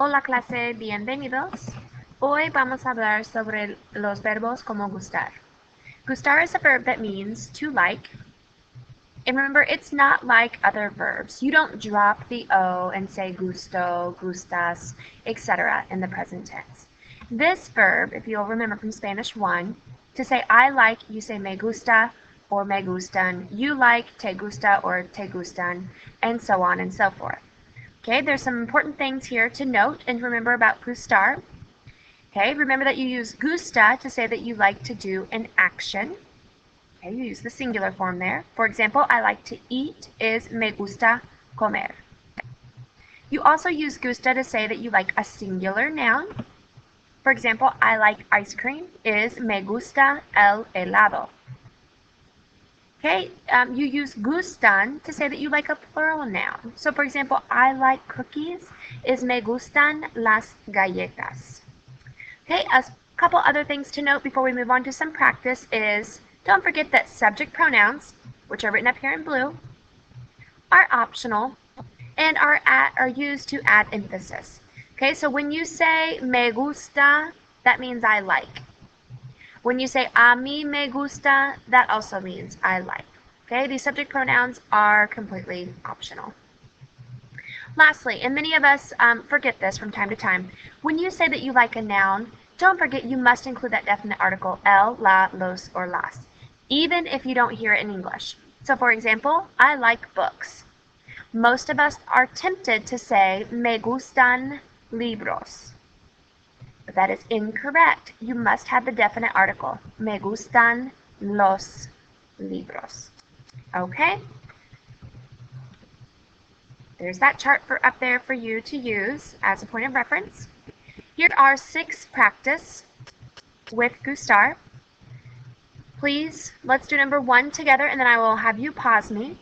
Hola clase, bienvenidos. Hoy vamos a hablar sobre los verbos como gustar. Gustar is a verb that means to like. And remember, it's not like other verbs. You don't drop the O and say gusto, gustas, etc. in the present tense. This verb, if you'll remember from Spanish 1, to say I like, you say me gusta or me gustan. You like, te gusta or te gustan, and so on and so forth. Okay, there's some important things here to note and remember about gustar. Okay, remember that you use gusta to say that you like to do an action. Okay, you use the singular form there. For example, I like to eat is me gusta comer. You also use gusta to say that you like a singular noun. For example, I like ice cream is me gusta el helado. Okay, you use gustan to say that you like a plural noun. So for example, I like cookies is me gustan las galletas. Okay, a couple other things to note before we move on to some practice is don't forget that subject pronouns, which are written up here in blue, are optional and are used to add emphasis. Okay, so when you say me gusta, that means I like. When you say a mí me gusta, that also means I like. Okay, these subject pronouns are completely optional. Lastly, and many of us forget this from time to time, when you say that you like a noun, don't forget you must include that definite article el, la, los, or las, even if you don't hear it in English. So for example, I like books. Most of us are tempted to say me gustan libros. But that is incorrect. You must have the definite article. Me gustan los libros. Okay? There's that chart up there for you to use as a point of reference. Here are 6 practice with gustar. Please, let's do number 1 together, and then I will have you pause me.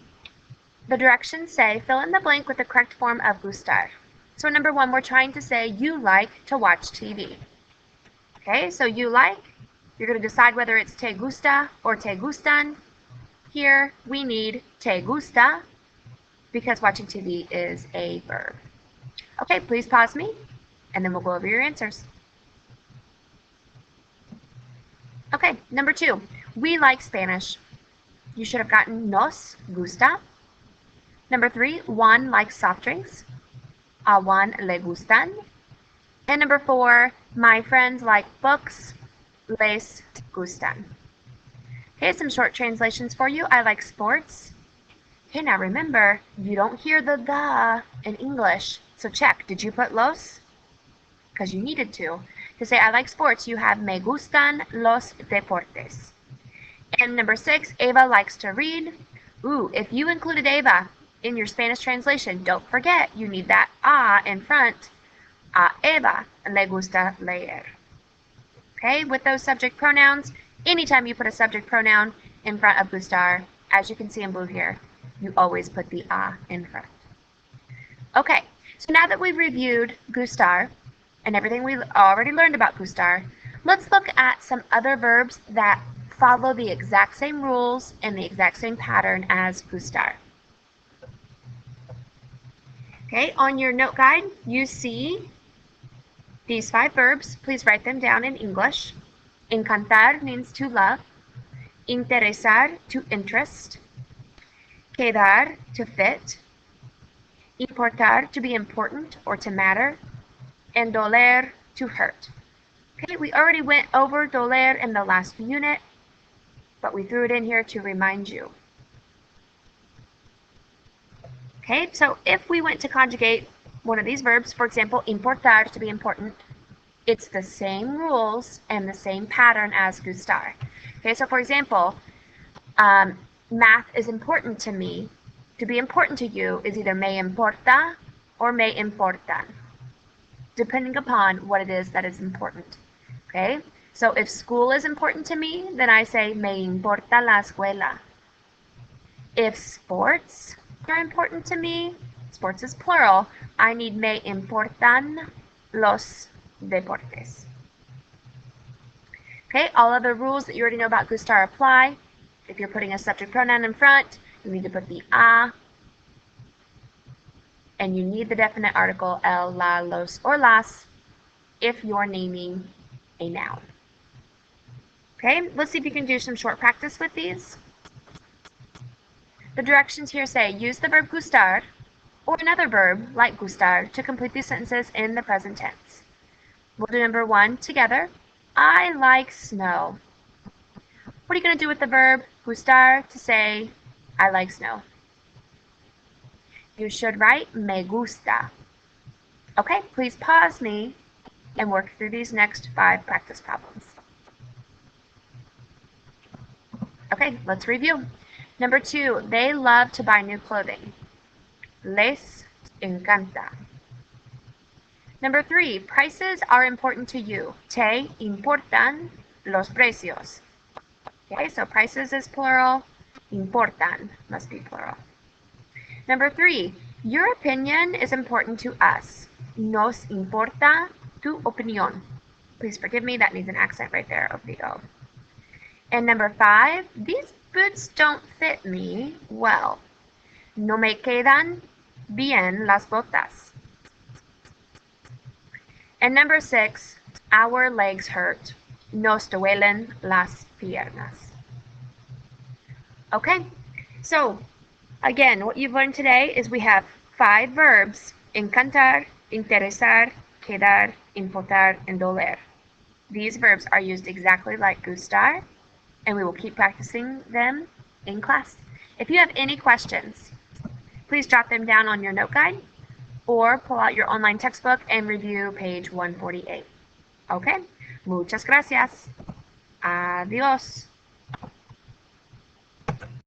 The directions say, fill in the blank with the correct form of gustar. So number 1, we're trying to say you like to watch TV. Okay, so you like, you're going to decide whether it's te gusta or te gustan. Here we need te gusta because watching TV is a verb. Okay, please pause me, and then we'll go over your answers. Okay, number 2, we like Spanish. You should have gotten nos gusta. Number 3, Juan likes soft drinks. A Juan le gustan. And number 4, my friends like books. Les gustan. Okay, some short translations for you. I like sports. Okay, now remember, you don't hear the in English. So check, did you put los? Because you needed to. To say I like sports, you have me gustan los deportes. And number 6, Eva likes to read. Ooh, if you included Eva in your Spanish translation, don't forget you need that a in front. A Eva le gusta leer. Okay, with those subject pronouns, anytime you put a subject pronoun in front of gustar, as you can see in blue here, you always put the a in front. Okay, so now that we've reviewed gustar and everything we already learned about gustar, let's look at some other verbs that follow the exact same rules and the exact same pattern as gustar. Okay, on your note guide, you see these 5 verbs. Please write them down in English. Encantar means to love. Interesar, to interest. Quedar, to fit. Importar, to be important or to matter. And doler, to hurt. Okay, we already went over doler in the last unit, but we threw it in here to remind you. Okay, so if we went to conjugate one of these verbs, for example, importar, to be important, it's the same rules and the same pattern as gustar. Okay, so for example, math is important to me. To be important to you is either me importa or me importan, depending upon what it is that is important. Okay, so if school is important to me, then I say me importa la escuela. If sports are important to me, sports is plural, I need me importan los deportes. Okay, all of the rules that you already know about gustar apply. If you're putting a subject pronoun in front, you need to put the a. and you need the definite article el, la, los, or las if you're naming a noun. Okay, let's see if you can do some short practice with these. The directions here say use the verb gustar or another verb like gustar to complete these sentences in the present tense. We'll do number 1 together. I like snow. What are you going to do with the verb gustar to say I like snow? You should write me gusta. Okay, please pause me and work through these next 5 practice problems. Okay, let's review. Number 2, they love to buy new clothing. Les encanta. Number 3, prices are important to you. Te importan los precios. Okay, so prices is plural. Importan must be plural. Number 3, your opinion is important to us. Nos importa tu opinión. Please forgive me, that needs an accent right there of the O. And number 5, these boots don't fit me well. No me quedan bien las botas. And number 6, our legs hurt. Nos duelen las piernas. Okay, so again, what you've learned today is we have 5 verbs: encantar, interesar, quedar, importar, and doler. These verbs are used exactly like gustar, and we will keep practicing them in class. If you have any questions, please jot them down on your note guide or pull out your online textbook and review page 148. Okay, muchas gracias. Adiós.